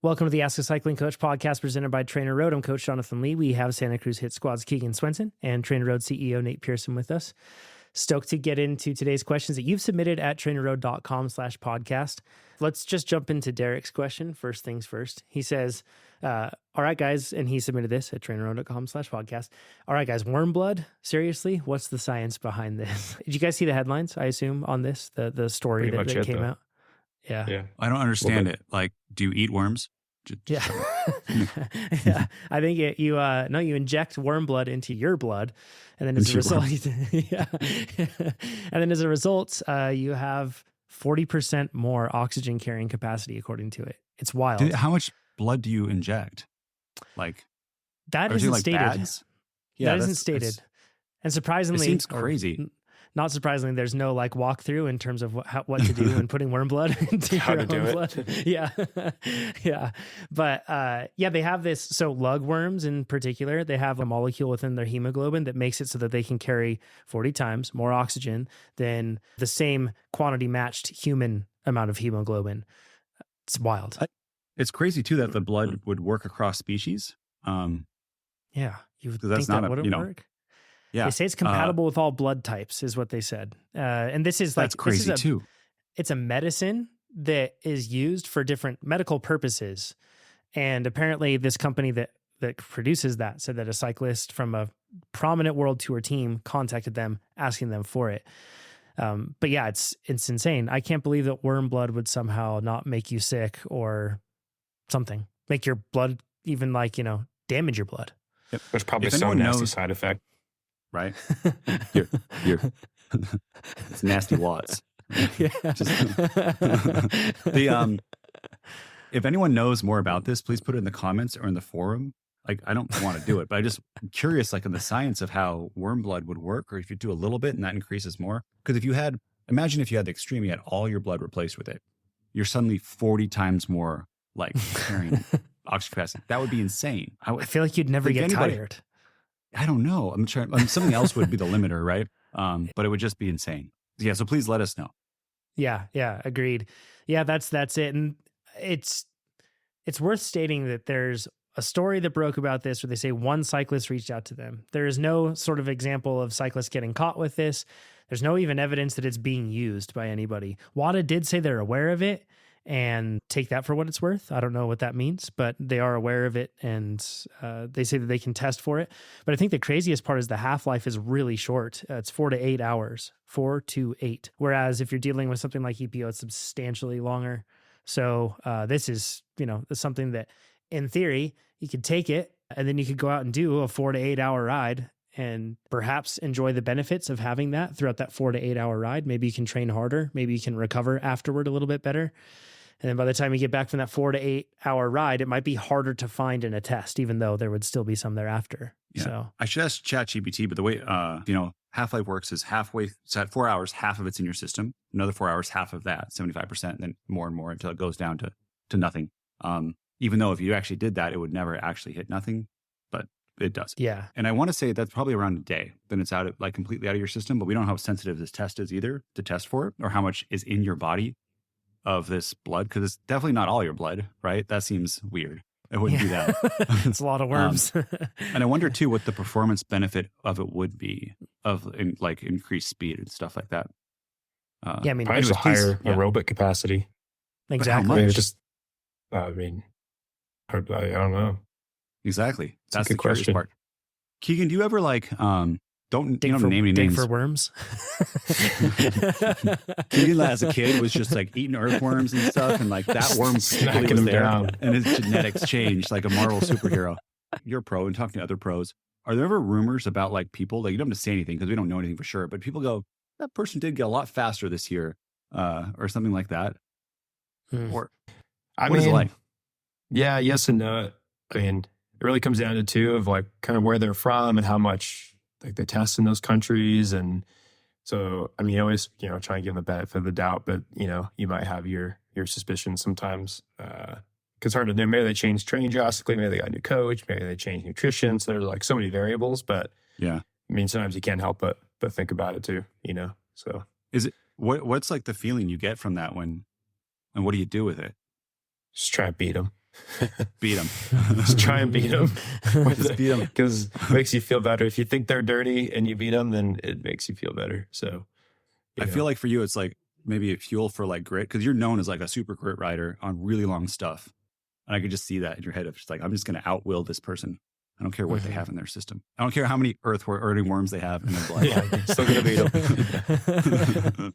Welcome to the Ask a Cycling Coach podcast presented by TrainerRoad. I'm Coach Jonathan Lee. We have Santa Cruz Hit Squad's Keegan Swenson and TrainerRoad CEO Nate Pearson with us. Stoked to get into today's questions that you've submitted at trainerroad.com/podcast. Let's just jump into Derek's question. First things first. He says, all right, guys, and he submitted this at trainerroad.com/podcast. All right, guys, worm blood? Seriously? What's the science behind this? Did you guys see the headlines, I assume, on this, the story that came out? Yeah. I don't understand it. Like, do you eat worms? Yeah. Yeah. I think you inject worm blood into your blood. And then as a result, and then as a result, you have 40% more oxygen carrying capacity, according to it. It's wild. How much blood do you inject? Like, that isn't stated. Bags? Yeah, that isn't stated. And surprisingly, it seems crazy. Not surprisingly, there's no like walkthrough in terms of what to do and putting worm blood into your own blood. Yeah. Yeah. But they have this. So lugworms in particular, they have a molecule within their hemoglobin that makes it so that they can carry 40 times more oxygen than the same quantity matched human amount of hemoglobin. It's wild. It's crazy too that the blood would work across species. Yeah. You would think that's that not wouldn't work. Yeah. They say it's compatible with all blood types is what they said. And this is like, that's crazy too. It's a medicine that is used for different medical purposes. And apparently this company that produces that said that a cyclist from a prominent world tour team contacted them asking them for it. But yeah, it's insane. I can't believe that worm blood would somehow not make you sick or something, make your blood even damage your blood. Yep. There's probably some nasty side effect. Right? It's nasty watts. Yeah. If anyone knows more about this, please put it in the comments or in the forum. Like, I don't want to do it, but I'm curious, like in the science of how worm blood would work, or if you do a little bit and that increases more. Because imagine if you had the extreme, you had all your blood replaced with it. You're suddenly 40 times more like carrying oxygen capacity. That would be insane. I feel like you'd never get tired. I don't know. Something else would be the limiter, right? But it would just be insane. Yeah. So please let us know. Yeah. Agreed. Yeah, that's it. And it's worth stating that there's a story that broke about this where they say one cyclist reached out to them. There is no sort of example of cyclists getting caught with this. There's no even evidence that it's being used by anybody. WADA did say they're aware of it and take that for what it's worth. I don't know what that means, but they are aware of it and they say that they can test for it. But I think the craziest part is the half-life is really short. It's 4 to 8 hours, 4 to 8. Whereas if you're dealing with something like EPO, it's substantially longer. So this is, something that in theory, you could take it and then you could go out and do a 4 to 8 hour ride and perhaps enjoy the benefits of having that throughout that 4 to 8 hour ride. Maybe you can train harder. Maybe you can recover afterward a little bit better. And then by the time you get back from that 4 to 8 hour ride, it might be harder to find in a test, even though there would still be some thereafter. Yeah. So I should ask ChatGPT, but the way, half-life works is halfway, so at 4 hours, half of it's in your system, another 4 hours, half of that, 75%, and then more and more until it goes down to nothing. Even though if you actually did that, it would never actually hit nothing, but it does. Yeah. And I want to say that's probably around a day. Then it's completely out of your system, but we don't know how sensitive this test is either to test for it or how much is in your body of this blood. Cause it's definitely not all your blood, right? That seems weird. It wouldn't be that. It's a lot of worms. And I wonder too, what the performance benefit of it would be of increased speed and stuff like that. Probably just a higher aerobic capacity. Exactly. I don't know. Exactly. That's a good the curious question. part. Keegan, do you ever don't dig name any dig names for worms? Keegan as a kid was just eating earthworms and stuff, and that worm Smacking was him there, down. and his genetics changed like a Marvel superhero. You're a pro and talking to other pros. Are there ever rumors about people you don't have to say anything because we don't know anything for sure, but people go, that person did get a lot faster this year, or something like that? Or what is it like? Yeah, yes and no. It really comes down to two of kind of where they're from and how much they test in those countries. And so, you always, try and give them the benefit of the doubt, but you might have your suspicions sometimes. Cause it's hard to know. Maybe they changed training drastically. Maybe they got a new coach. Maybe they changed nutrition. So there's so many variables, but yeah, sometimes you can't help but think about it too, so. Is it, what's the feeling you get from that and what do you do with it? Just try to beat them. Beat them. Just try and beat them. Just beat them. Because it makes you feel better. If you think they're dirty and you beat them, then it makes you feel better. So I feel like for you, it's like maybe a fuel for like grit, because you're known as like a super grit rider on really long stuff. And I could just see that in your head of just like, I'm just going to outwill this person. I don't care what they have in their system. I don't care how many earthworm worms they have in their blood. Yeah, still going to beat them.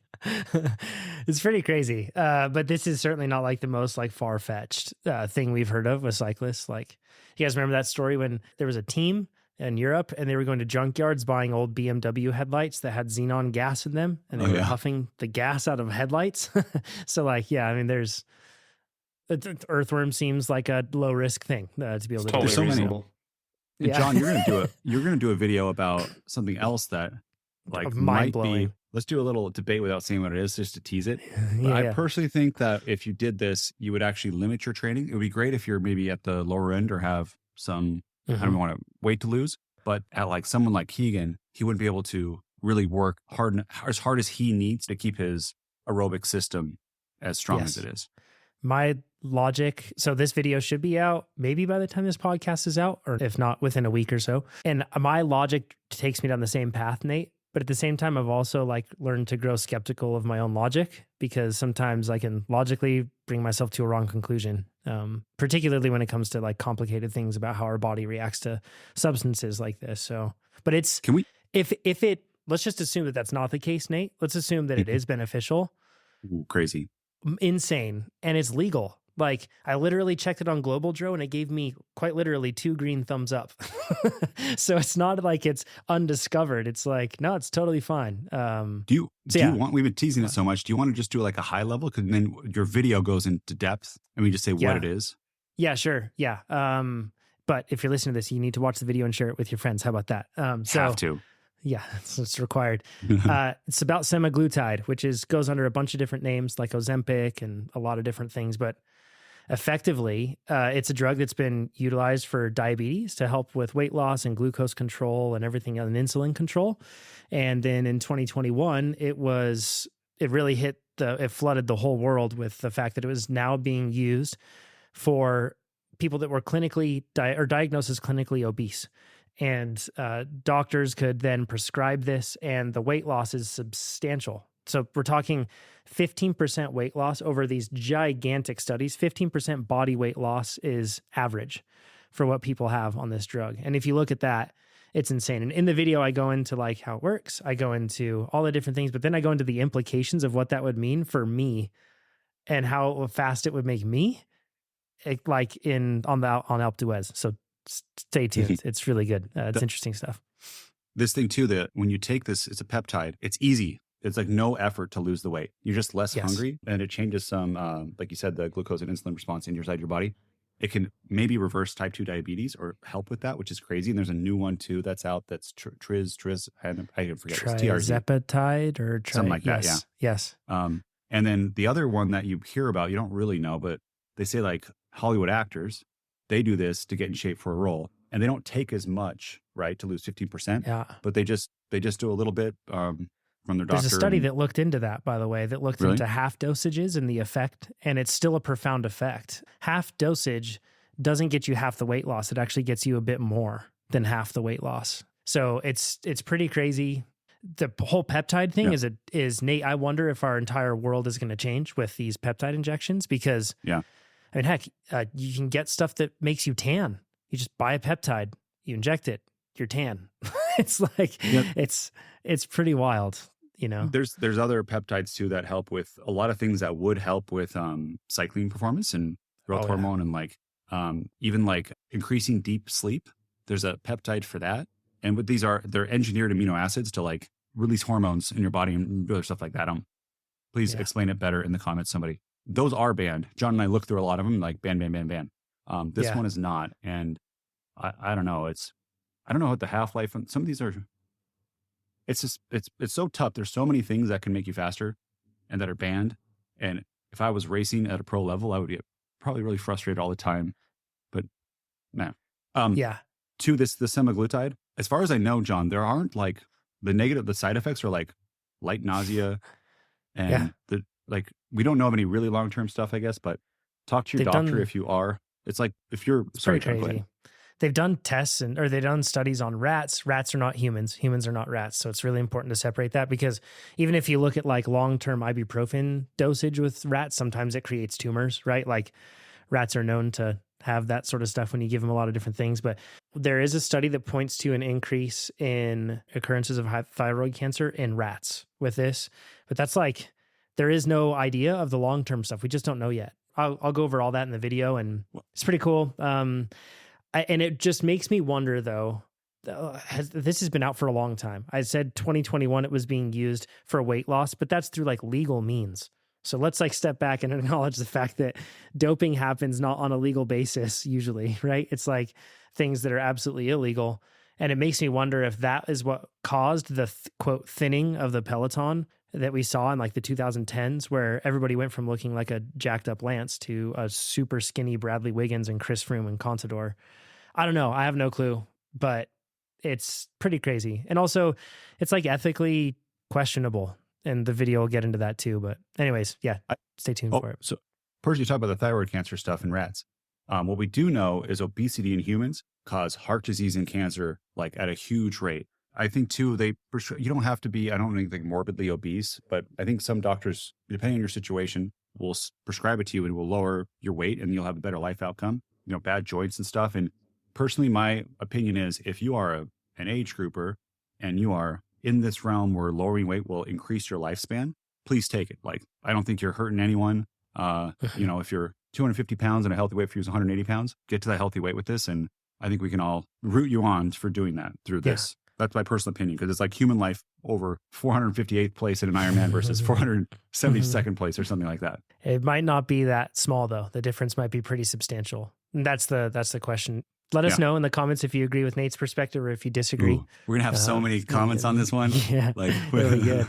It's pretty crazy. But this is certainly not like the most like far-fetched thing we've heard of with cyclists. Like, you guys remember that story when there was a team in Europe and they were going to junkyards buying old BMW headlights that had xenon gas in them, and they were huffing the gas out of headlights. So like, yeah, I mean, earthworm seems like a low risk thing to be able to do. Totally so reasonable. And John, you're gonna do a video about something else that like might be. Let's do a little debate without saying what it is, just to tease it. But I personally think that if you did this, you would actually limit your training. It would be great if you're maybe at the lower end or have some I don't want to weight to lose, but at like someone like Keegan, he wouldn't be able to really work as hard as he needs to keep his aerobic system as strong as it is. My logic, so this video should be out maybe by the time this podcast is out, or if not within a week or so. And my logic takes me down the same path, Nate. But at the same time, I've also like learned to grow skeptical of my own logic, because sometimes I can logically bring myself to a wrong conclusion, particularly when it comes to like complicated things about how our body reacts to substances like this. So, but it's, let's just assume that that's not the case, Nate. Let's assume that it is beneficial. Ooh, crazy. Insane. And it's legal. Like, I literally checked it on Global Dro and it gave me quite literally 2 green thumbs up. So it's not like it's undiscovered. It's like, no, it's totally fine. Do you want, we've been teasing it so much. Do you want to just do like a high level? Because then your video goes into depth and we just say what it is. Yeah, sure. Yeah. But if you're listening to this, you need to watch the video and share it with your friends. How about that? Have to. Yeah, it's required. It's about semaglutide, which goes under a bunch of different names like Ozempic and a lot of different things. But effectively, it's a drug that's been utilized for diabetes to help with weight loss and glucose control and everything, and insulin control. And then in 2021, it really it flooded the whole world with the fact that it was now being used for people that were clinically diagnosed as clinically obese. And doctors could then prescribe this, and the weight loss is substantial. So we're talking 15% weight loss over these gigantic studies. 15% body weight loss is average for what people have on this drug. And if you look at that, it's insane. And in the video, I go into like how it works. I go into all the different things, but then I go into the implications of what that would mean for me and how fast it would make me, on Alpe d'Huez. So stay tuned. It's really good. It's interesting stuff. This thing too, that when you take this, it's a peptide. It's easy. It's like no effort to lose the weight. You're just less hungry, and it changes some, like you said, the glucose and insulin response inside your body. It can maybe reverse type 2 diabetes or help with that, which is crazy. And there's a new one too that's out. That's Triz. I forget. Trizepatide or something like that. Yeah. Yes. And then the other one that you hear about, you don't really know, but they say like Hollywood actors, they do this to get in shape for a role, and they don't take as much, right, to lose 15%. Yeah. But they just do a little bit from their doctor. There's a study that looked into that, by the way, that looked into half dosages and the effect, and it's still a profound effect. Half dosage doesn't get you half the weight loss. It actually gets you a bit more than half the weight loss. So it's pretty crazy. The whole peptide thing is Nate, I wonder if our entire world is going to change with these peptide injections, because I mean, heck, you can get stuff that makes you tan. You just buy a peptide, you inject it, you're tan. It's like, it's pretty wild, you know? There's other peptides too that help with a lot of things that would help with cycling performance and growth hormone and like even like increasing deep sleep. There's a peptide for that. And what they're engineered amino acids to like release hormones in your body and do other stuff like that. Please explain it better in the comments, somebody. Those are banned. John and I looked through a lot of them, like ban. This one is not. And I don't know. I don't know what the half-life, some of these are, it's just, it's so tough. There's so many things that can make you faster and that are banned. And if I was racing at a pro level, I would get probably really frustrated all the time. But man, to the semaglutide, as far as I know, John, there aren't like the side effects are like light nausea and we don't know of any really long-term stuff, I guess, but talk to your doctor if you are It's like if you're It's sorry, pretty John, go crazy. ahead. They've done tests or they've done studies on rats. Rats are not humans. Humans are not rats. So it's really important to separate that, because even if you look at like long-term ibuprofen dosage with rats, sometimes it creates tumors, right? Like rats are known to have that sort of stuff when you give them a lot of different things. But there is a study that points to an increase in occurrences of thyroid cancer in rats with this. But that's like, there is no idea of the long-term stuff. We just don't know yet. I'll go over all that in the video, and it's pretty cool. And it just makes me wonder, though, this has been out for a long time. I said 2021 it was being used for weight loss, but that's through like legal means. So let's like step back and acknowledge the fact that doping happens not on a legal basis usually, right? It's like things that are absolutely illegal. And it makes me wonder if that is what caused the quote thinning of the peloton that we saw in like the 2010s, where everybody went from looking like a jacked up Lance to a super skinny Bradley Wiggins and Chris Froome and Contador. I don't know. I have no clue, but it's pretty crazy. And also it's like ethically questionable, and the video will get into that too. But anyways, yeah, stay tuned for it. So first you talk about the thyroid cancer stuff in rats. What we do know is obesity in humans cause heart disease and cancer like at a huge rate. I think too, you don't have to be, I don't think morbidly obese, but I think some doctors, depending on your situation, will prescribe it to you and will lower your weight and you'll have a better life outcome, bad joints and stuff. And personally, my opinion is if you are an age grouper and you are in this realm where lowering weight will increase your lifespan, please take it. Like, I don't think you're hurting anyone. If you're 250 pounds and a healthy weight for you is 180 pounds, get to that healthy weight with this. And I think we can all root you on for doing that through this. That's my personal opinion, because it's like human life over 458th place in an Ironman versus 472nd place or something like that. It might not be that small though. The difference might be pretty substantial. And that's the question. Let us know in the comments if you agree with Nate's perspective or if you disagree. Ooh, we're going to have so many comments on this one. Yeah, like really good.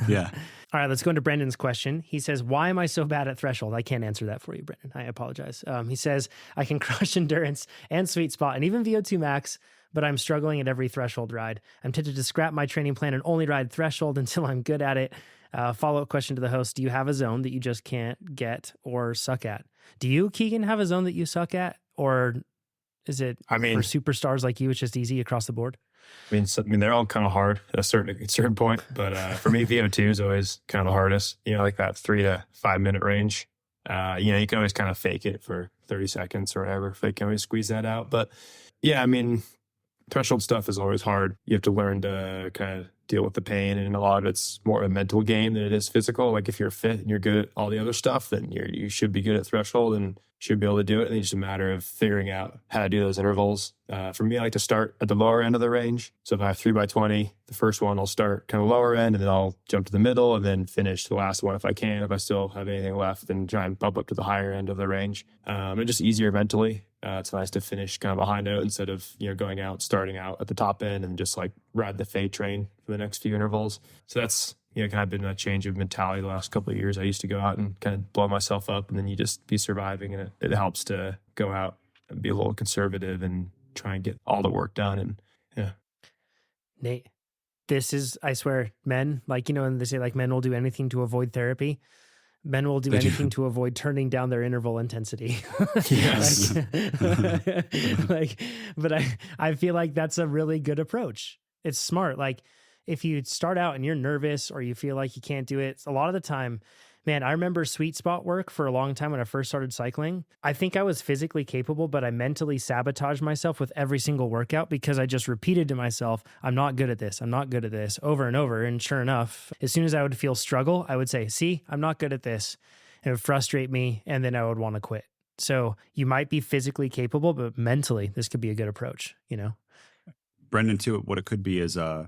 Yeah. All right, let's go into Brendan's question. He says, why am I so bad at threshold? I can't answer that for you, Brendan. I apologize. He says, I can crush endurance and sweet spot and even VO2 max, but I'm struggling at every threshold ride. I'm tempted to scrap my training plan and only ride threshold until I'm good at it. Follow-up question to the host. Do you have a zone that you just can't get or suck at? Do you, Keegan, have a zone that you suck at? Or is it for superstars like you, it's just easy across the board? I mean, they're all kind of hard at a certain point, but for me, VO2 is always kind of the hardest. Like that 3 to 5 minute range. You can always kind of fake it for 30 seconds or whatever. If they can always squeeze that out. But yeah, I mean, threshold stuff is always hard. You have to learn to kind of deal with the pain, and a lot of it's more a mental game than it is physical. Like if you're fit and you're good at all the other stuff, then you should be good at threshold and should be able to do it. And it's just a matter of figuring out how to do those intervals. For me, I like to start at the lower end of the range. So if I have 3x20, the first one I'll start kind of lower end, and then I'll jump to the middle and then finish the last one if I can. If I still have anything left, then try and bump up to the higher end of the range. And just easier mentally. It's nice to finish kind of a high note instead of going out, starting out at the top end and just like ride the fade train for the next few intervals. So that's kind of been a change of mentality the last couple of years. I used to go out and kind of blow myself up, and then you just be surviving, and it helps to go out and be a little conservative and try and get all the work done. And yeah, Nate, this is, I swear, men, like, and they say like men will do anything to avoid therapy. Men will do anything to avoid turning down their interval intensity. Yes. But I feel like that's a really good approach. It's smart. Like if you start out and you're nervous or you feel like you can't do it, a lot of the time, man, I remember sweet spot work for a long time when I first started cycling. I think I was physically capable, but I mentally sabotaged myself with every single workout because I just repeated to myself, I'm not good at this. I'm not good at this over and over. And sure enough, as soon as I would feel struggle, I would say, see, I'm not good at this. And it would frustrate me. And then I would want to quit. So you might be physically capable, but mentally, this could be a good approach, Brendan, too, what it could be is so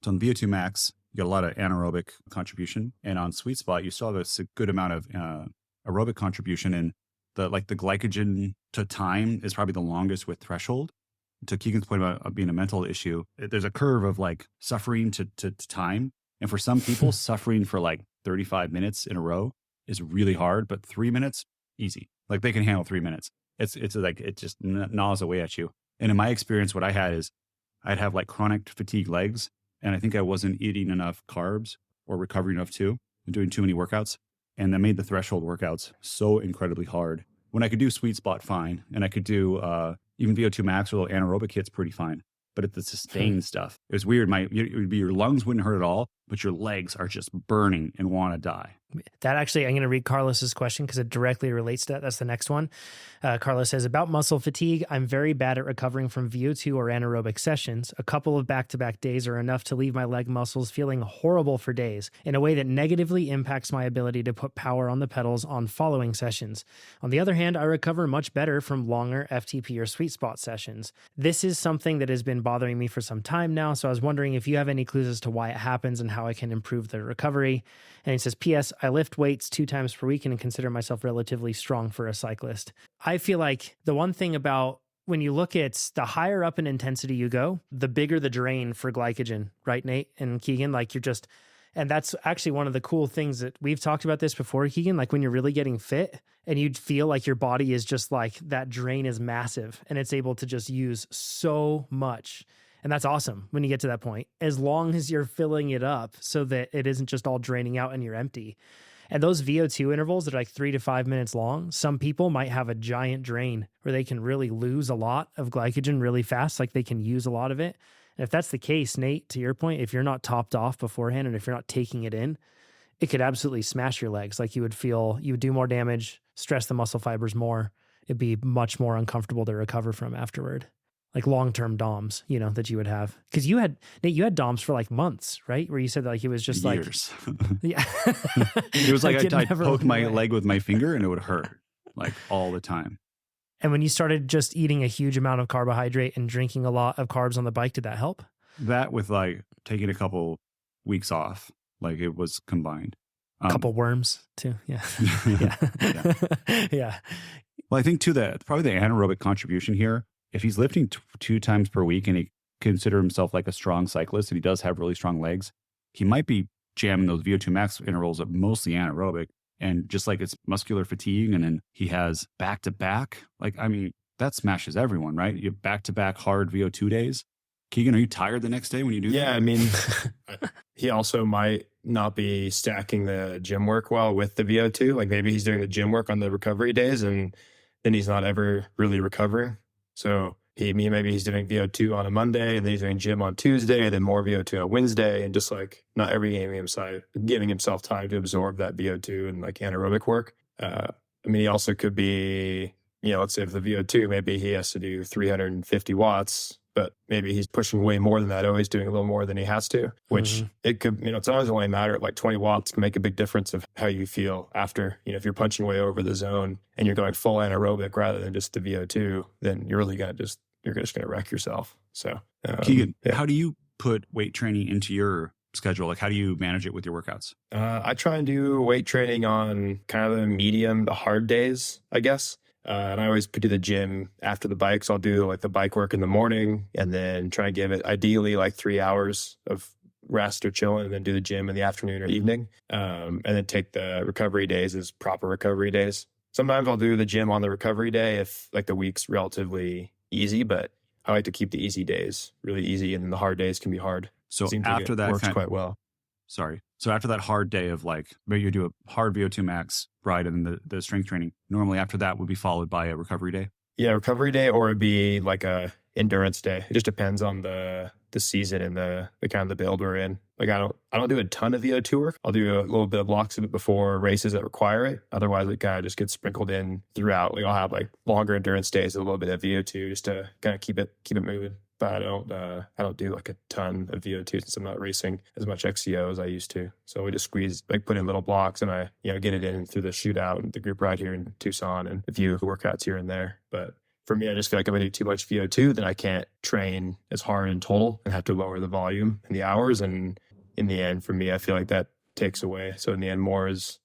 on VO2 max, you get a lot of anaerobic contribution, and on sweet spot you still have a good amount of aerobic contribution, and the glycogen to time is probably the longest with threshold. To Keegan's point about being a mental issue, there's a curve of like suffering to time, and for some people suffering for like 35 minutes in a row is really hard, but 3 minutes easy. Like they can handle 3 minutes. It's like it just gnaws away at you. And in my experience, what I had is I'd have like chronic fatigue legs. And I think I wasn't eating enough carbs or recovering enough too, and doing too many workouts. And that made the threshold workouts so incredibly hard. when I could do sweet spot fine, and I could do even VO2 max or little anaerobic hits pretty fine. But at the sustained stuff, it was weird. It would be your lungs wouldn't hurt at all, but your legs are just burning and want to die. That actually, I'm going to read Carlos's question because it directly relates to that. That's the next one. Carlos says, about muscle fatigue, I'm very bad at recovering from VO2 or anaerobic sessions. A couple of back-to-back days are enough to leave my leg muscles feeling horrible for days in a way that negatively impacts my ability to put power on the pedals on following sessions. On the other hand, I recover much better from longer FTP or sweet spot sessions. This is something that has been bothering me for some time now, so I was wondering if you have any clues as to why it happens and how I can improve the recovery. And he says, P.S. I lift weights 2 times per week and consider myself relatively strong for a cyclist. I feel like the one thing about when you look at the higher up in intensity you go, the bigger the drain for glycogen, right, Nate and Keegan? Like and that's actually one of the cool things that we've talked about this before, Keegan, like when you're really getting fit and you'd feel like your body is just like that drain is massive and it's able to just use so much. And that's awesome when you get to that point, as long as you're filling it up so that it isn't just all draining out and you're empty. And those VO2 intervals that are like 3 to 5 minutes long, some people might have a giant drain where they can really lose a lot of glycogen really fast, like they can use a lot of it. And if that's the case, Nate, to your point, if you're not topped off beforehand and if you're not taking it in, it could absolutely smash your legs. Like you would do more damage, stress the muscle fibers more. It'd be much more uncomfortable to recover from afterward. Like long-term DOMs, that you would have. Because Nate, you had DOMs for like months, right? Where you said like it was just Years. Yeah. It was like I'd never poke went my away. leg with my finger and it would hurt like all the time. And when you started just eating a huge amount of carbohydrate and drinking a lot of carbs on the bike, did that help? That with like taking a couple weeks off, like it was combined. A couple worms too. Yeah. Yeah. Yeah. Well, I think too that probably the anaerobic contribution here, if he's lifting 2 times per week and he consider himself like a strong cyclist and he does have really strong legs, he might be jamming those VO2 max intervals at mostly anaerobic. And just like it's muscular fatigue, and then he has back-to-back, that smashes everyone, right? You have back-to-back hard VO2 days. Keegan, are you tired the next day when you do that? Yeah, I mean, he also might not be stacking the gym work well with the VO2. Like maybe he's doing the gym work on the recovery days and then he's not ever really recovering. So maybe he's doing VO2 on a Monday and then he's doing gym on Tuesday and then more VO2 on Wednesday, and just like not every giving himself time to absorb that VO2 and like anaerobic work. He also could be, let's say if the VO2, maybe he has to do 350 watts, but maybe he's pushing way more than that. Oh, he's doing a little more than he has to, which it could, it's always only a matter of like 20 watts can make a big difference of how you feel after. If you're punching way over the zone and you're going full anaerobic rather than just the VO2, then you're really going to you're just going to wreck yourself. So, Keegan, how do you put weight training into your schedule? Like, how do you manage it with your workouts? I try and do weight training on kind of the medium to hard days, I guess. And I always do the gym after the bikes. I'll do like the bike work in the morning and then try and give it ideally like 3 hours of rest or chilling, and then do the gym in the afternoon or evening. And then take the recovery days as proper recovery days. Sometimes I'll do the gym on the recovery day if like the week's relatively easy, but I like to keep the easy days really easy, and then the hard days can be hard. So Seems after like it that works quite well. Sorry. So after that hard day of like, maybe you do a hard VO2 max ride and then the strength training, normally after that would be followed by a recovery day? Yeah, recovery day, or it'd be like a endurance day. It just depends on the season and the kind of the build we're in. Like I don't do a ton of VO2 work. I'll do a little bit of blocks of it before races that require it. Otherwise, it kind of just gets sprinkled in throughout. Like I'll have like longer endurance days, a little bit of VO2 just to kind of keep it moving. But I don't do like a ton of VO2 since I'm not racing as much XCO as I used to. So we just put in little blocks, and I get it in through the shootout and the group ride here in Tucson and a few workouts here and there. But for me, I just feel like if I do too much VO2, then I can't train as hard in total and have to lower the volume and the hours. And in the end, for me, I feel like that takes away. So in the end, more is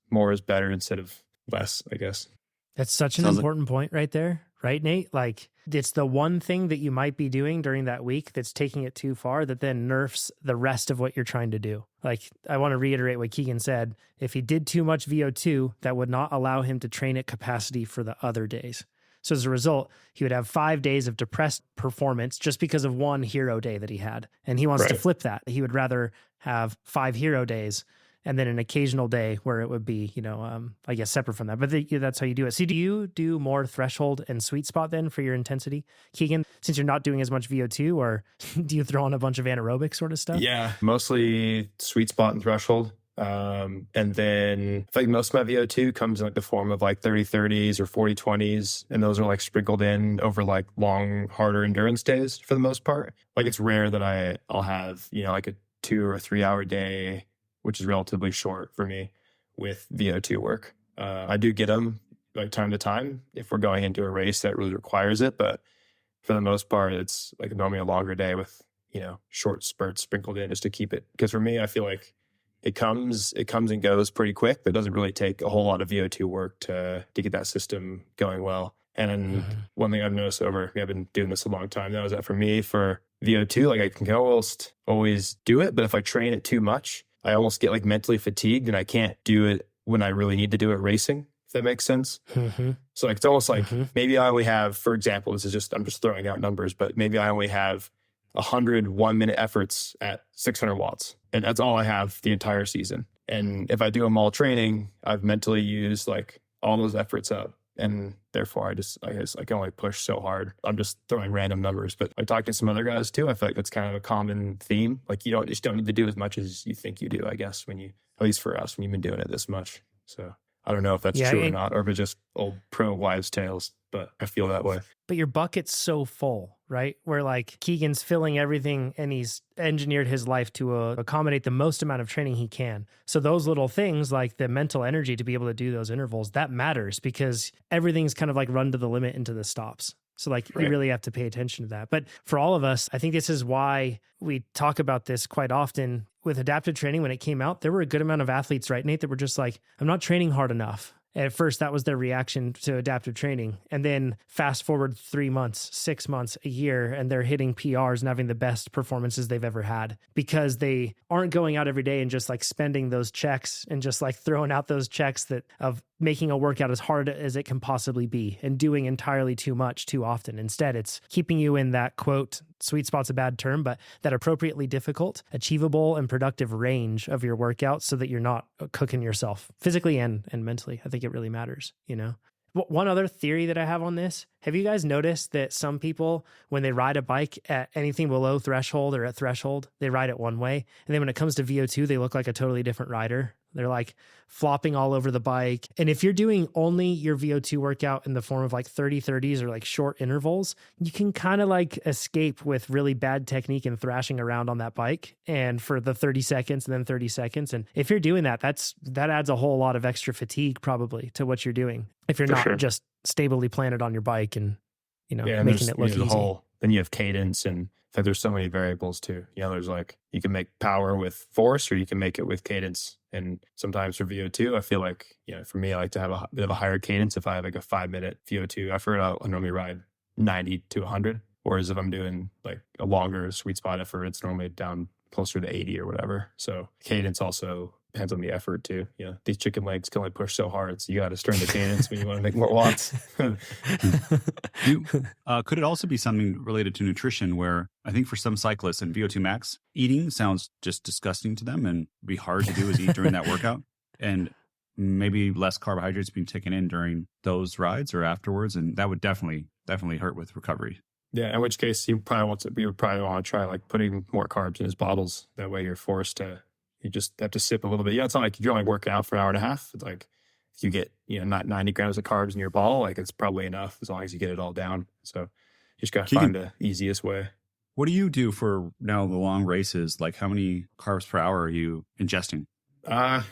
better instead of less, I guess. That's such an important point right there, right, Nate? Like it's the one thing that you might be doing during that week that's taking it too far that then nerfs the rest of what you're trying to do. Like I want to reiterate what Keegan said. If he did too much VO2, that would not allow him to train at capacity for the other days. So as a result, he would have 5 days of depressed performance just because of one hero day that he had. And he wants to flip that. He would rather have 5 hero days and then an occasional day where it would be, I guess separate from that. But that's how you do it. So do you do more threshold and sweet spot then for your intensity, Keegan, since you're not doing as much VO2, or do you throw on a bunch of anaerobic sort of stuff? Yeah, mostly sweet spot and threshold. And then I think most of my VO2 comes in like the form of like 30-30s or 40-20s. And those are like sprinkled in over like long, harder endurance days for the most part. Like it's rare that I'll have, like a 2 or 3 hour day, which is relatively short for me with VO2 work. I do get them like time to time if we're going into a race that really requires it. But for the most part, it's like normally a longer day with, short spurts sprinkled in just to keep it. Because for me, I feel like it comes and goes pretty quick, but it doesn't really take a whole lot of VO2 work to get that system going well. And one thing I've noticed I've been doing this a long time now, is that for me, for VO2, like I can almost always do it, but if I train it too much, I almost get like mentally fatigued and I can't do it when I really need to do it racing, if that makes sense. So like, it's almost like maybe I only have, for example, I'm just throwing out numbers, but maybe I only have 100 1-minute efforts at 600 watts. And that's all I have the entire season. And if I do them all training, I've mentally used like all those efforts up. And therefore I guess I can only push so hard. I'm just throwing random numbers, but I talked to some other guys too. I feel like that's kind of a common theme. Like you just don't need to do as much as you think you do, I guess, at least for us, when you've been doing it this much. So I don't know if that's true or not, or if it's just old pro wives' tales, but I feel that way. But your bucket's so full, right? Where like Keegan's filling everything and he's engineered his life to accommodate the most amount of training he can. So those little things like the mental energy to be able to do those intervals, that matters because everything's kind of like run to the limit into the stops. So like you really have to pay attention to that. But for all of us, I think this is why we talk about this quite often. With adaptive training, when it came out, there were a good amount of athletes, right, Nate, that were just like, I'm not training hard enough. At first, that was their reaction to adaptive training. And then fast forward 3 months, 6 months, a year, and they're hitting PRs and having the best performances they've ever had because they aren't going out every day and just like spending those checks and just like throwing out those checks of making a workout as hard as it can possibly be and doing entirely too much too often. Instead, it's keeping you in that, quote, sweet spot's a bad term, but that appropriately difficult, achievable, and productive range of your workout so that you're not cooking yourself physically and mentally. I think it really matters, One other theory that I have on this, have you guys noticed that some people, when they ride a bike at anything below threshold or at threshold, they ride it one way. And then when it comes to VO2, they look like a totally different rider. They're like flopping all over the bike. And if you're doing only your VO2 workout in the form of like 30-30s or like short intervals, you can kind of like escape with really bad technique and thrashing around on that bike. And for the 30 seconds and then 30 seconds. And if you're doing that, that adds a whole lot of extra fatigue probably to what you're doing. If you're not just stably planted on your bike and, making it look easy. Then you have cadence and there's so many variables too. There's like, you can make power with force or you can make it with cadence. And sometimes for VO2, I feel like, for me, I like to have a bit of a higher cadence. If I have like a 5-minute VO2 effort, I'll normally ride 90 to 100. Whereas if I'm doing like a longer sweet spot effort, it's normally down closer to 80 or whatever. So cadence also depends on the effort too. These chicken legs can only push so hard. So you got to strain the cadence when you want to make more watts. Could it also be something related to nutrition where I think for some cyclists and VO2 max, eating sounds just disgusting to them and be hard to do is eat during that workout, and maybe less carbohydrates being taken in during those rides or afterwards. And that would definitely hurt with recovery. Yeah, in which case you would probably want to try like putting more carbs in his bottles. That way you're forced to, you just have to sip a little bit. Yeah, it's not like if you're only working out for an hour and a half, it's like if you get, not 90 grams of carbs in your bottle, like it's probably enough as long as you get it all down. So you just got to find the easiest way. What do you do for now the long races? Like how many carbs per hour are you ingesting?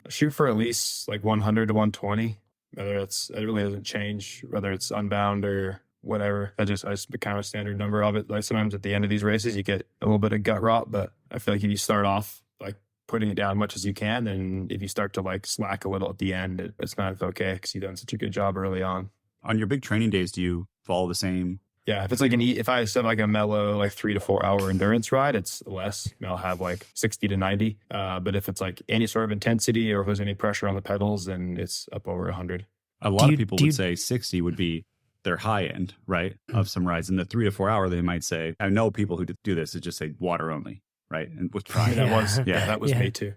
Shoot for at least like 100 to 120. It really doesn't change, whether it's unbound or whatever. I just become a standard number of it. Like sometimes at the end of these races, you get a little bit of gut rot, but I feel like if you start off like putting it down as much as you can, and if you start to like slack a little at the end, it's kind of okay because you've done such a good job early on. On your big training days, do you follow the same? Yeah, if it's like if I set like a mellow like 3 to 4 hour endurance ride, it's less. I'll have like 60 to 90. But if it's like any sort of intensity or if there's any pressure on the pedals, then it's up over 100. A lot of people would say 60 would be their high end, right, of some rides. In the 3 to 4 hour, they might say, I know people who do this, is just say water only. right? And with I mean, pride. that was Yeah. me too.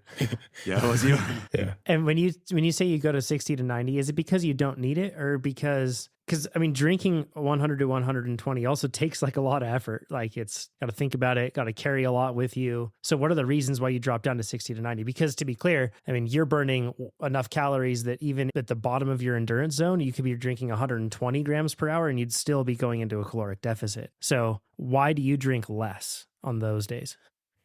Yeah, it was you. Yeah. And when you say you go to 60 to 90, is it because you don't need it, or because I mean, drinking 100 to 120 also takes like a lot of effort. Like it's got to think about it, got to carry a lot with you. So what are the reasons why you drop down to 60 to 90? Because to be clear, I mean, you're burning enough calories that even at the bottom of your endurance zone, you could be drinking 120 grams per hour and you'd still be going into a caloric deficit. So why do you drink less on those days?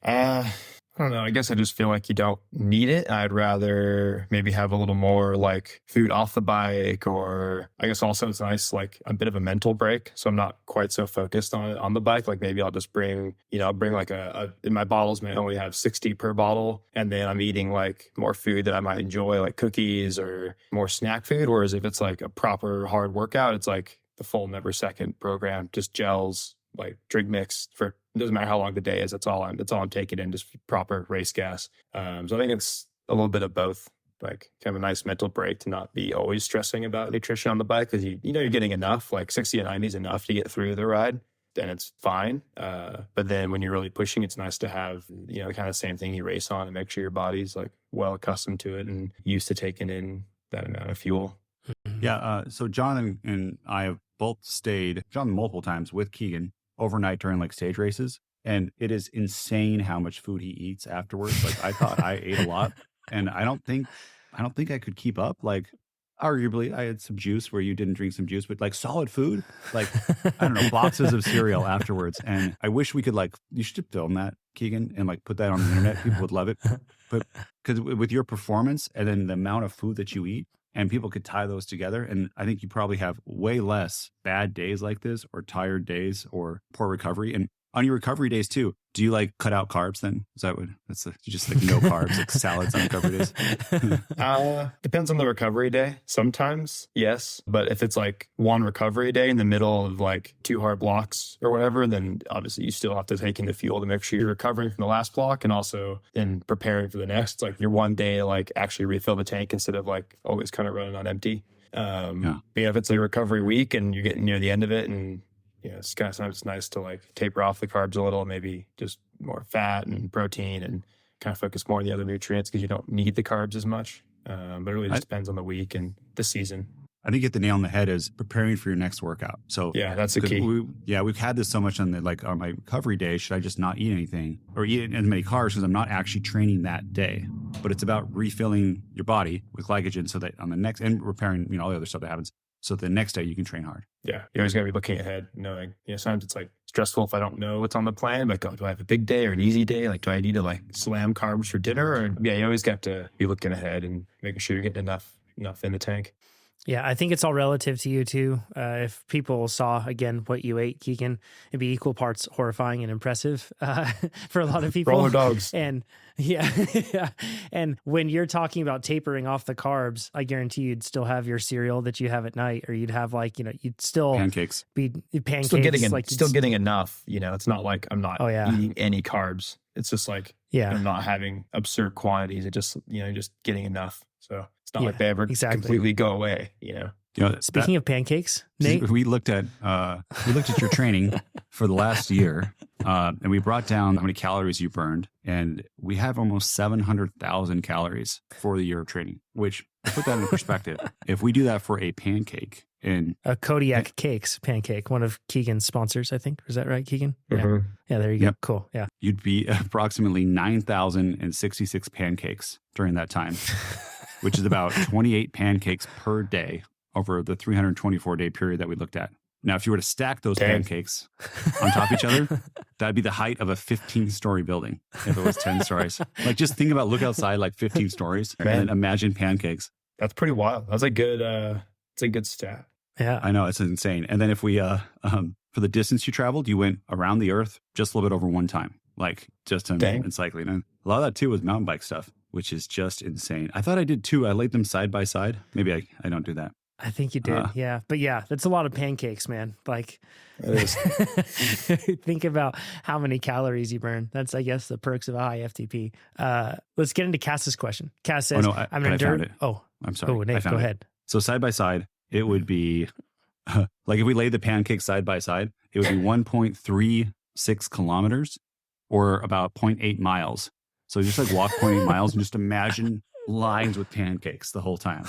I don't know. I guess I just feel like you don't need it. I'd rather maybe have a little more like food off the bike, or I guess also it's nice, like a bit of a mental break. So I'm not quite so focused on it on the bike. Like maybe I'll just bring like in my bottles, may only have 60 per bottle. And then I'm eating like more food that I might enjoy, like cookies or more snack food. Whereas if it's like a proper hard workout, it's like the full never second program, just gels, like drink mix for, it doesn't matter how long the day is. That's all I'm taking in, just proper race gas. So I think it's a little bit of both, like kind of a nice mental break to not be always stressing about nutrition on the bike. Cause you're getting enough, like 60 and 90 is enough to get through the ride. Then it's fine. But then when you're really pushing, it's nice to have, kind of same thing you race on and make sure your body's like well accustomed to it and used to taking in that amount of fuel. Yeah. So John and I have both stayed, John multiple times with Keegan overnight during like stage races. And it is insane how much food he eats afterwards. Like I thought I ate a lot, and I don't think I could keep up. Like arguably I had some juice where you didn't drink some juice, but like solid food, like I don't know, boxes of cereal afterwards. And I wish we could you should film that, Keegan, and like put that on the internet. People would love it. But because with your performance and then the amount of food that you eat, and people could tie those together. And I think you probably have way less bad days like this, or tired days, or poor recovery. And on your recovery days too, do you like cut out carbs then? Is that what you just like no carbs, like salads on recovery days? Depends on the recovery day. Sometimes, yes. But if it's like one recovery day in the middle of like 2 hard blocks or whatever, then obviously you still have to take in the fuel to make sure you're recovering from the last block and also then preparing for the next. It's like your one day to like actually refill the tank instead of like always kind of running on empty. But if it's a recovery week and you're getting near the end of it, and it's kind of sometimes it's nice to like taper off the carbs a little, maybe just more fat and protein, and kind of focus more on the other nutrients because you don't need the carbs as much. But it really just depends on the week and the season. I think you hit the nail on the head is preparing for your next workout. So yeah, that's the key. We've had this so much on on my recovery day. Should I just not eat anything or eat as many carbs because I'm not actually training that day? But it's about refilling your body with glycogen so that on the next, and repairing, all the other stuff that happens, so the next day you can train hard. Yeah, you always got to be looking ahead, knowing. Sometimes it's like stressful if I don't know what's on the plan. Like, do I have a big day or an easy day? Like, do I need to like slam carbs for dinner? Or you always got to be looking ahead and making sure you're getting enough in the tank. Yeah, I think it's all relative to you too. If people saw again what you ate, Keegan, it'd be equal parts horrifying and impressive for a lot of people. Roller dogs. And yeah. And when you're talking about tapering off the carbs, I guarantee you'd still have your cereal that you have at night, or you'd have like, you'd still pancakes. Be pancakes. Still getting enough. It's not like I'm not eating any carbs. It's just like I'm not having absurd quantities. It just just getting enough. So it's not like they ever completely go away. Speaking of pancakes, Nate, we looked at your training for the last year, and we brought down how many calories you burned, and we have almost 700,000 calories for the year of training. Which, to put that in perspective, if we do that for a pancake, and a Kodiak Cakes pancake, one of Keegan's sponsors, I think. Is that right, Keegan? Mm-hmm. Yeah, there you go. Cool. Yeah. You'd be approximately 9,066 pancakes during that time, which is about 28 pancakes per day over the 324-day period that we looked at. Now, if you were to stack those pancakes on top of each other, that'd be the height of a 15-story building if it was 10 stories. Like, just think about, look outside, like 15 stories, and imagine pancakes. That's pretty wild. That's a good, it's a good stat. Yeah. I know, it's insane. And then if we, for the distance you traveled, you went around the earth just a little bit over one time, like just in cycling. And a lot of that too was mountain bike stuff, which is just insane. I thought I did too. I laid them side by side. Maybe I don't do that. I think you did. Yeah. But yeah, that's a lot of pancakes, man. Like, think about how many calories you burn. That's, I guess, the perks of a high FTP. Let's get into Cass's question. Cass says, I'm an endurance. Oh, I'm sorry. Oh, Nate, go ahead. So side by side, it would be like if we laid the pancakes side by side, it would be 1.36 kilometers or about 0.8 miles. So just like walk 0.8 miles and just imagine lines with pancakes the whole time.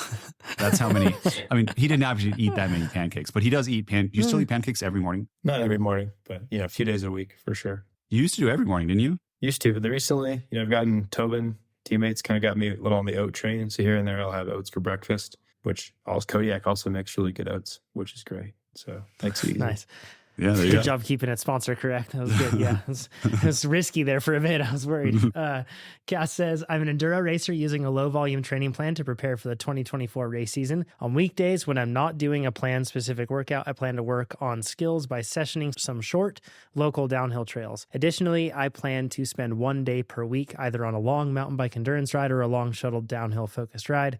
That's how many. I mean, he didn't actually eat that many pancakes, but he does eat you still eat pancakes every morning? Not every morning, but a few days a week for sure. You used to do every morning, didn't you? Used to, but then recently, I've gotten Tobin teammates kind of got me a little on the oat train. So here and there, I'll have oats for breakfast, which Kodiak also makes really good oats, which is great. So thanks. Nice. Yeah, there you Good go. job keeping it sponsor correct. That was good. Yeah, it was risky there for a bit. I was worried. Cass says, I'm an enduro racer using a low volume training plan to prepare for the 2024 race season. On weekdays, when I'm not doing a planned specific workout, I plan to work on skills by sessioning some short, local downhill trails. Additionally, I plan to spend 1 day per week either on a long mountain bike endurance ride or a long shuttle downhill focused ride.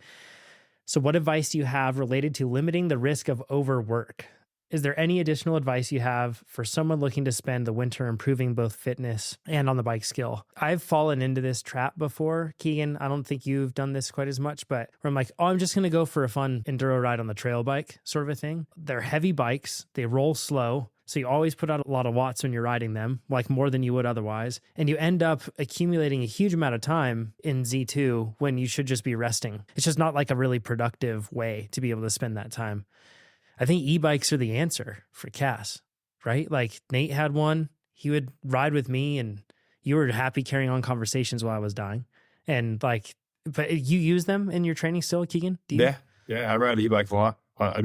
So what advice do you have related to limiting the risk of overwork? Is there any additional advice you have for someone looking to spend the winter improving both fitness and on the bike skill? I've fallen into this trap before, Keegan. I don't think you've done this quite as much, but where I'm like, oh, I'm just going to go for a fun enduro ride on the trail bike sort of a thing. They're heavy bikes. They roll slow. So you always put out a lot of watts when you're riding them, like more than you would otherwise. And you end up accumulating a huge amount of time in Z2 when you should just be resting. It's just not like a really productive way to be able to spend that time. I think e-bikes are the answer for Cass, right? Like Nate had one, he would ride with me and you were happy carrying on conversations while I was dying. And like, but you use them in your training still, Keegan? Do you? Yeah. I ride e-bike a lot. I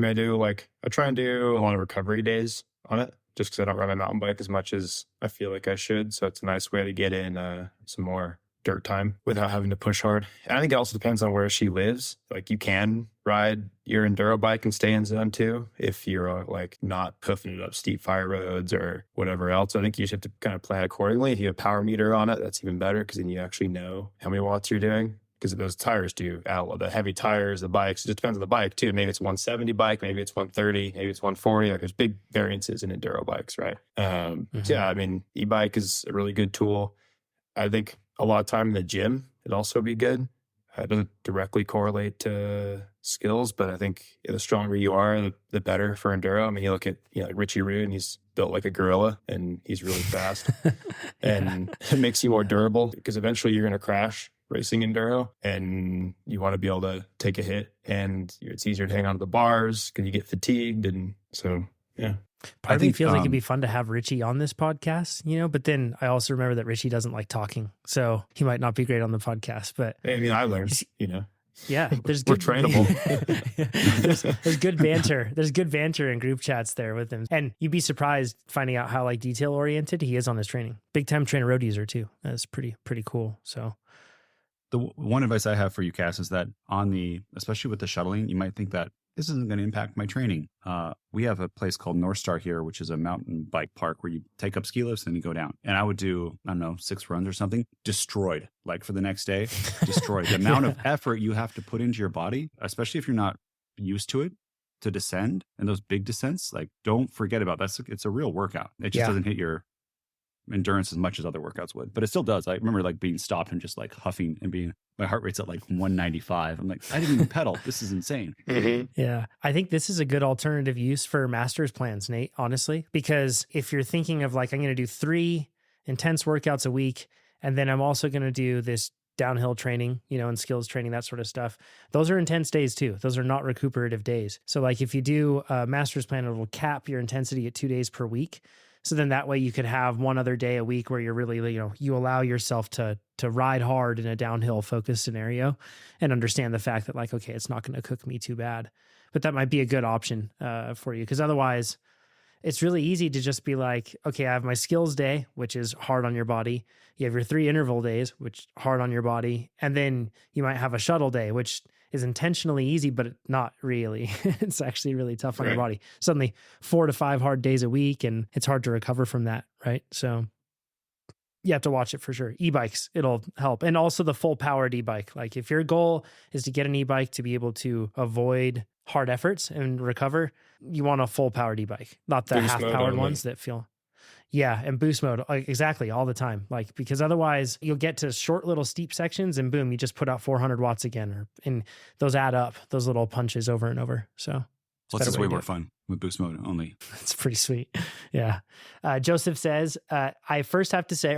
try and do a lot of recovery days on it just because I don't ride my mountain bike as much as I feel like I should. So it's a nice way to get in some more dirt time without having to push hard. And I think it also depends on where she lives. Like you can ride your enduro bike and stay in zone 2 if you're like not hoofing it up steep fire roads or whatever else. I think you just have to kind of plan accordingly. If you have a power meter on it, that's even better because then you actually know how many watts you're doing. Because those tires do out, the heavy tires, the bikes, it just depends on the bike too. Maybe it's 170 bike, maybe it's 130, maybe it's 140. Like there's big variances in enduro bikes, right? So yeah, I mean, e-bike is a really good tool. I think a lot of time in the gym, it'd also be good. It doesn't directly correlate to skills, but I think the stronger you are, the better for enduro. I mean, you look at like Richie Roode, and he's built like a gorilla, and he's really fast, and it makes you more durable because eventually you're going to crash racing enduro, and you want to be able to take a hit, and it's easier to hang on to the bars because you get fatigued, and so yeah. Part of me feels like it'd be fun to have Richie on this podcast, but then I also remember that Richie doesn't like talking, so he might not be great on the podcast. But I mean, I learned, yeah, there's we're good, trainable. there's good banter. There's good banter in group chats there with him, and you'd be surprised finding out how like detail oriented he is on his training. Big time TrainerRoad user too. That's pretty cool. So. The one advice I have for you, Cass, is that especially with the shuttling, you might think that this isn't going to impact my training. We have a place called North Star here, which is a mountain bike park where you take up ski lifts and you go down. And I would do, 6 runs or something, destroyed, like for the next day, destroyed. The amount of effort you have to put into your body, especially if you're not used to it, to descend and those big descents, like don't forget about that. It's a real workout. It just doesn't hit your endurance as much as other workouts would, but it still does. I remember like being stopped and just like huffing and my heart rate's at like 195. I'm like, I didn't even pedal. This is insane. Yeah. I think this is a good alternative use for master's plans, Nate, honestly, because if you're thinking of like, I'm going to do 3 intense workouts a week, and then I'm also going to do this downhill training, and skills training, that sort of stuff. Those are intense days too. Those are not recuperative days. So like if you do a master's plan, it will cap your intensity at 2 days per week. So then that way you could have one other day a week where you're really, you allow yourself to ride hard in a downhill focused scenario and understand the fact that like, okay, it's not going to cook me too bad. But that might be a good option for you, because otherwise it's really easy to just be like, okay, I have my skills day, which is hard on your body. You have your 3 interval days, which hard on your body. And then you might have a shuttle day, which is intentionally easy, but not really. It's actually really tough on your body. Suddenly 4 to 5 hard days a week, and it's hard to recover from that, right? So you have to watch it for sure. E-bikes, it'll help. And also the full powered e-bike. Like if your goal is to get an e-bike to be able to avoid hard efforts and recover, you want a full powered e-bike, not the half powered ones that feel. Yeah, and boost mode, like, exactly, all the time. Like, because otherwise you'll get to short little steep sections and boom, you just put out 400 watts again. And those add up, those little punches over and over. So plus it's way more fun. with boost mode only. That's pretty sweet. Yeah. Joseph says, I first have to say,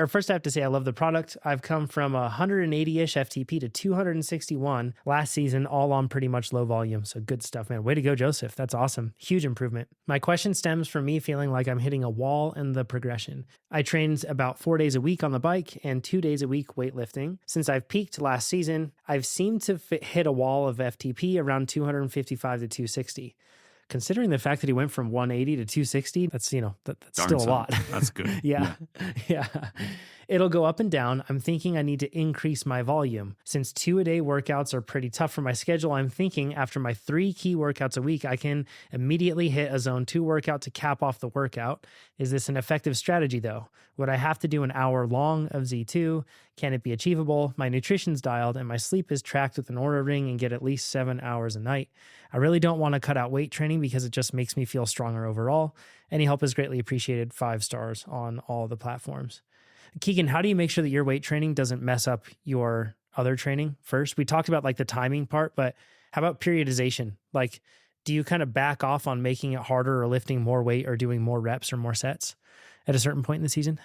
I love the product. I've come from 180-ish FTP to 261 last season, all on pretty much low volume. So good stuff, man. Way to go, Joseph. That's awesome. Huge improvement. My question stems from me feeling like I'm hitting a wall in the progression. I trained about 4 days a week on the bike and 2 days a week weightlifting. Since I've peaked last season, I've seemed to hit a wall of FTP around 255 to 260. Considering the fact that he went from 180 to 260, that's, that's still a lot. That's good. Yeah. It'll go up and down. I'm thinking I need to increase my volume. Since 2-a-day workouts are pretty tough for my schedule, I'm thinking after my 3 key workouts a week, I can immediately hit a zone 2 workout to cap off the workout. Is this an effective strategy though? Would I have to do an hour long of Z2? Can it be achievable? My nutrition's dialed and my sleep is tracked with an Oura ring and get at least 7 hours a night. I really don't want to cut out weight training because it just makes me feel stronger overall. Any help is greatly appreciated. 5 stars on all the platforms. Keegan, how do you make sure that your weight training doesn't mess up your other training first? We talked about like the timing part, but how about periodization? Like, do you kind of back off on making it harder or lifting more weight or doing more reps or more sets at a certain point in the season?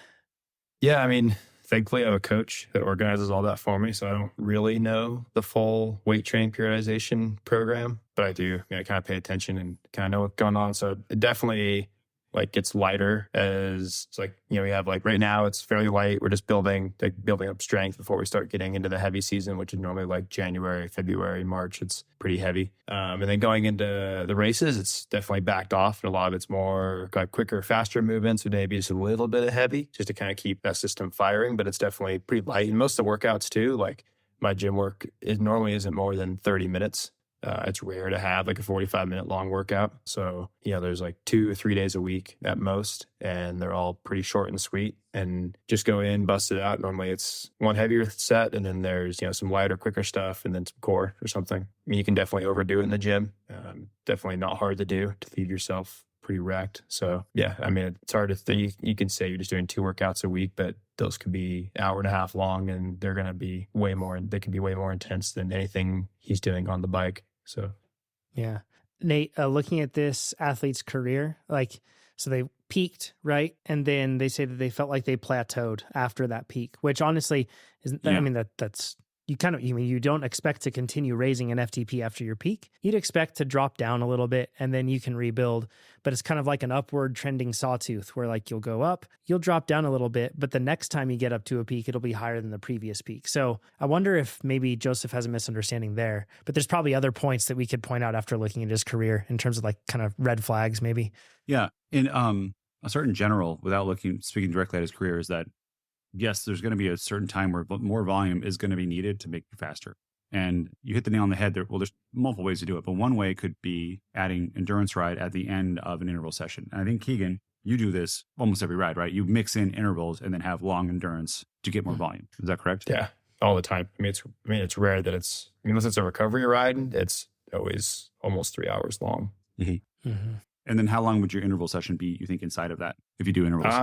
Yeah, I mean, thankfully I have a coach that organizes all that for me, so I don't really know the full weight train periodization program, but I do. I kind of pay attention and kind of know what's going on. So it definitely like gets lighter as it's like, we have like right now it's fairly light. We're just building up strength before we start getting into the heavy season, which is normally like January, February, March. It's pretty heavy. And then going into the races, it's definitely backed off. And a lot of it's more like quicker, faster movements with maybe just a little bit of heavy just to kind of keep that system firing. But it's definitely pretty light. And most of the workouts too, like my gym work normally isn't more than 30 minutes. It's rare to have like a 45-minute long workout. So, there's like 2 or 3 days a week at most, and they're all pretty short and sweet. And just go in, bust it out. Normally it's one heavier set, and then there's, some lighter, quicker stuff, and then some core or something. I mean, you can definitely overdo it in the gym. Definitely not hard to do to leave yourself pretty wrecked. So, yeah, I mean, it's hard to think. You can say you're just doing 2 workouts a week, but those could be an hour and a half long, and they're going to be they can be way more intense than anything he's doing on the bike. So, yeah. Nate, looking at this athlete's career, so they peaked, right? And then they say that they felt like they plateaued after that peak, which honestly isn't, I mean, that's, you don't expect to continue raising an FTP after your peak. You'd expect to drop down a little bit and then you can rebuild, but it's kind of like an upward trending sawtooth where like you'll go up, you'll drop down a little bit, but the next time you get up to a peak, it'll be higher than the previous peak. So I wonder if maybe Joseph has a misunderstanding there, but there's probably other points that we could point out after looking at his career in terms of like kind of red flags, maybe. Yeah. In a certain general, without speaking directly at his career, is that yes, there's going to be a certain time where more volume is going to be needed to make you faster. And you hit the nail on the head there. Well, there's multiple ways to do it, but one way could be adding endurance ride at the end of an interval session. And I think, Keegan, you do this almost every ride, right? You mix in intervals and then have long endurance to get more volume. Is that correct? Yeah, all the time. I mean, it's rare that unless it's a recovery ride, it's always almost 3 hours long. Mm-hmm. Mm-hmm. And then how long would your interval session be, you think, inside of that, if you do intervals?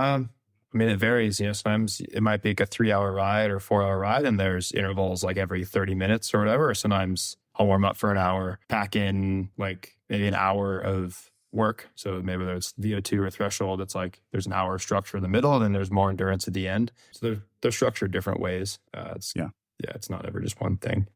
I mean, it varies. Sometimes it might be like a 3-hour ride or 4-hour ride, and there's intervals like every 30 minutes or whatever. Sometimes I'll warm up for an hour, pack in like maybe an hour of work. So maybe there's VO2 or threshold. It's like there's an hour of structure in the middle, and then there's more endurance at the end. So they're structured different ways. It's not ever just one thing.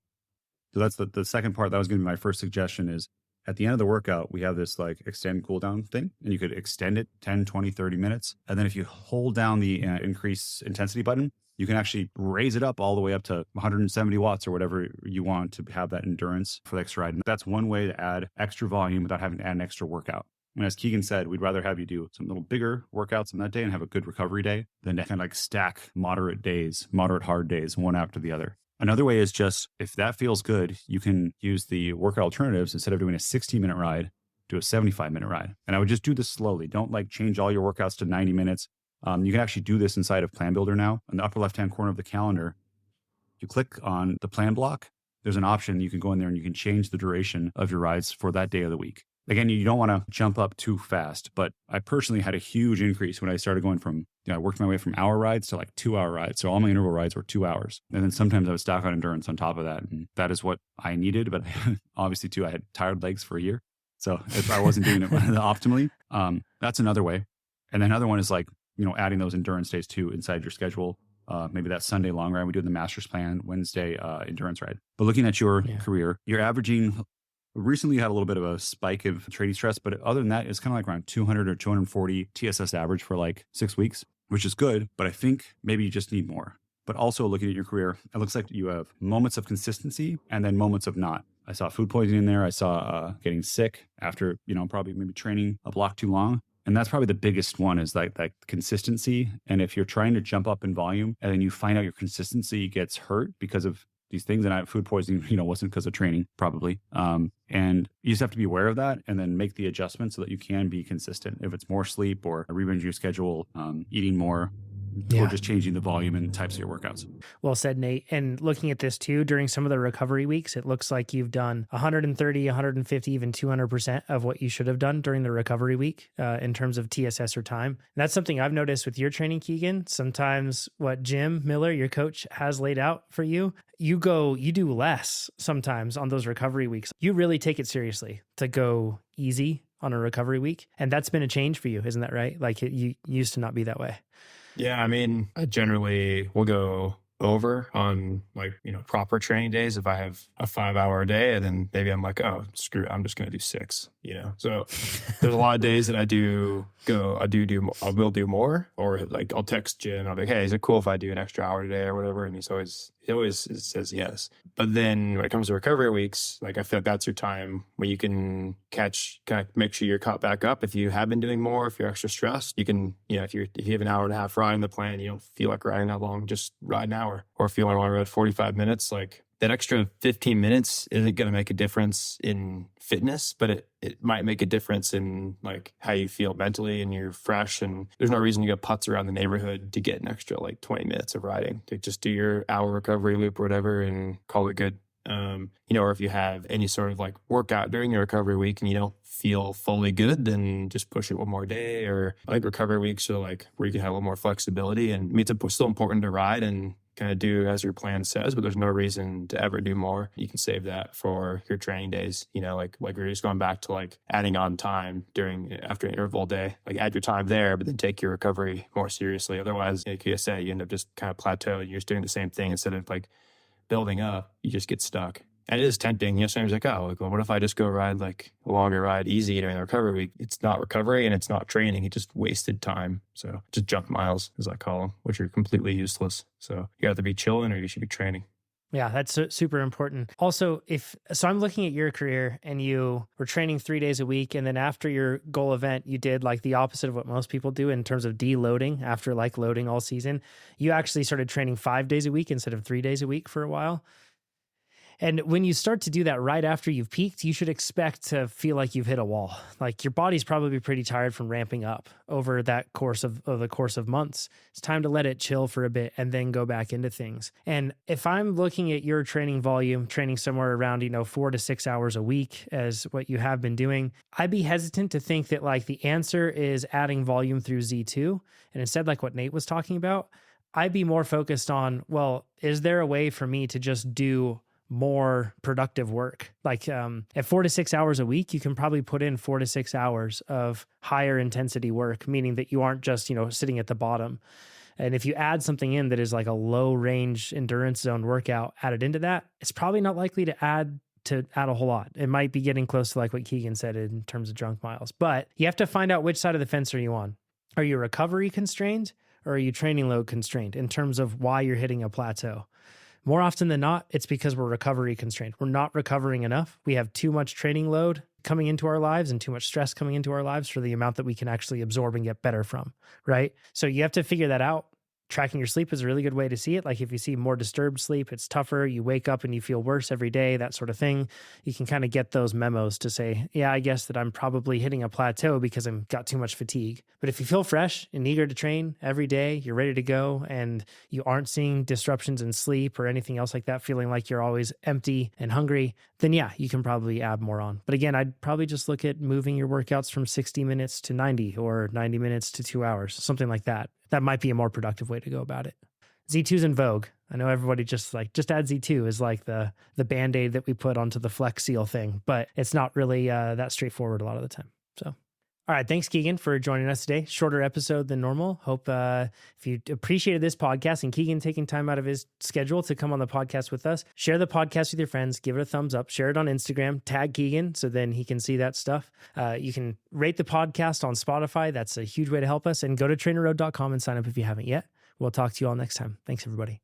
So that's the second part. That was going to be my first suggestion is, at the end of the workout, we have this like extend cool down thing, and you could extend it 10, 20, 30 minutes. And then if you hold down the increase intensity button, you can actually raise it up all the way up to 170 watts or whatever you want to have that endurance for the extra ride. And that's one way to add extra volume without having to add an extra workout. And as Keegan said, we'd rather have you do some little bigger workouts on that day and have a good recovery day than to kind of like stack moderate hard days, one after the other. Another way is just, if that feels good, you can use the workout alternatives. Instead of doing a 60-minute ride, do a 75-minute ride. And I would just do this slowly. Don't like change all your workouts to 90 minutes. You can actually do this inside of Plan Builder now. In the upper left-hand corner of the calendar, you click on the plan block. There's an option. You can go in there and you can change the duration of your rides for that day of the week. Again, you don't want to jump up too fast, but I personally had a huge increase when I started going from, I worked my way from hour rides to like 2-hour rides. So all my interval rides were 2 hours. And then sometimes I would stack on endurance on top of that. And that is what I needed. But obviously too, I had tired legs for a year. So if I wasn't doing it optimally, that's another way. And then another one is like, adding those endurance days too inside your schedule. Maybe that Sunday long ride we do the master's plan, Wednesday endurance ride. But looking at your career, you're averaging, recently you had a little bit of a spike of training stress, but other than that, it's kind of like around 200 or 240 TSS average for like 6 weeks, which is good. But I think maybe you just need more. But also looking at your career, it looks like you have moments of consistency and then moments of not. I saw food poisoning in there. I saw getting sick after, probably maybe training a block too long. And that's probably the biggest one is like that consistency. And if you're trying to jump up in volume and then you find out your consistency gets hurt because of these things, and I food poisoning, wasn't because of training probably. And you just have to be aware of that and then make the adjustment so that you can be consistent. If it's more sleep or rearrange your schedule, eating more, or just changing the volume and types of your workouts. Well said, Nate. And looking at this too, during some of the recovery weeks, it looks like you've done 130, 150, even 200% of what you should have done during the recovery week in terms of TSS or time. And that's something I've noticed with your training, Keegan. Sometimes what Jim Miller, your coach, has laid out for you, you do less sometimes on those recovery weeks. You really take it seriously to go easy on a recovery week. And that's been a change for you, isn't that right? Like you used to not be that way. Yeah, I mean, I generally will go over on proper training days if I have a 5-hour day, and then maybe I'm like, oh, screw it, I'm just going to do 6, So there's a lot of days that I will do more, or like I'll text Jim, I'll be like, hey, is it cool if I do an extra hour today or whatever? And he always says yes. But then when it comes to recovery weeks, like I feel like that's your time where you can make sure you're caught back up. If you have been doing more, if you're extra stressed, you can, if you have an hour and a half ride in the plan, you don't feel like riding that long, just ride an hour. Or if you only want to ride 45 minutes, like that extra 15 minutes isn't going to make a difference in fitness, but it might make a difference in like how you feel mentally and you're fresh. And there's no reason to go putz around the neighborhood to get an extra like 20 minutes of riding, to just do your hour recovery loop or whatever and call it good. Or if you have any sort of like workout during your recovery week and you don't feel fully good, then just push it one more day. Or I think recovery weeks are like where you can have a little more flexibility. And I mean, it's still important to ride and kind of do as your plan says, but there's no reason to ever do more. You can save that for your training days, like we're just going back to like adding on time after an interval day, like add your time there, but then take your recovery more seriously. Otherwise, like you said, you end up just kind of plateauing. You're just doing the same thing instead of like building up, you just get stuck. And it is tempting. Sometimes like, well, what if I just go ride like a longer ride easy during the recovery week? It's not recovery and it's not training. It just wasted time. So just junk miles, as I call them, which are completely useless. So you have to be chilling or you should be training. Yeah, that's super important. Also, I'm looking at your career and you were training 3 days a week. And then after your goal event, you did like the opposite of what most people do in terms of deloading after like loading all season. You actually started training 5 days a week instead of 3 days a week for a while. And when you start to do that right after you've peaked, you should expect to feel like you've hit a wall. Like your body's probably pretty tired from ramping up over that course of months. It's time to let it chill for a bit and then go back into things. And if I'm looking at your training volume, training somewhere around, 4 to 6 hours a week as what you have been doing, I'd be hesitant to think that like the answer is adding volume through Z2. And instead, like what Nate was talking about, I'd be more focused on, well, is there a way for me to just do more productive work? Like at 4 to 6 hours a week, you can probably put in 4 to 6 hours of higher intensity work, meaning that you aren't just, sitting at the bottom. And if you add something in that is like a low range endurance zone workout added into that, it's probably not likely to add a whole lot. It might be getting close to like what Keegan said in terms of junk miles, but you have to find out which side of the fence are you on. Are you recovery constrained or are you training load constrained in terms of why you're hitting a plateau? More often than not, it's because we're recovery constrained. We're not recovering enough. We have too much training load coming into our lives and too much stress coming into our lives for the amount that we can actually absorb and get better from, right? So you have to figure that out. Tracking your sleep is a really good way to see it. Like if you see more disturbed sleep, it's tougher. You wake up and you feel worse every day, that sort of thing. You can kind of get those memos to say, yeah, I guess that I'm probably hitting a plateau because I've got too much fatigue. But if you feel fresh and eager to train every day, you're ready to go, and you aren't seeing disruptions in sleep or anything else like that, feeling like you're always empty and hungry, then yeah, you can probably add more on. But again, I'd probably just look at moving your workouts from 60 minutes to 90 or 90 minutes to 2 hours, something like that. That might be a more productive way to go about it. Z2's in vogue. I know everybody just add Z2 is like the Band-Aid that we put onto the Flex Seal thing, but it's not really that straightforward a lot of the time. So, all right. Thanks, Keegan, for joining us today. Shorter episode than normal. Hope if you appreciated this podcast and Keegan taking time out of his schedule to come on the podcast with us, share the podcast with your friends, give it a thumbs up, share it on Instagram, tag Keegan so then he can see that stuff. You can rate the podcast on Spotify. That's a huge way to help us. And go to trainerroad.com and sign up if you haven't yet. We'll talk to you all next time. Thanks, everybody.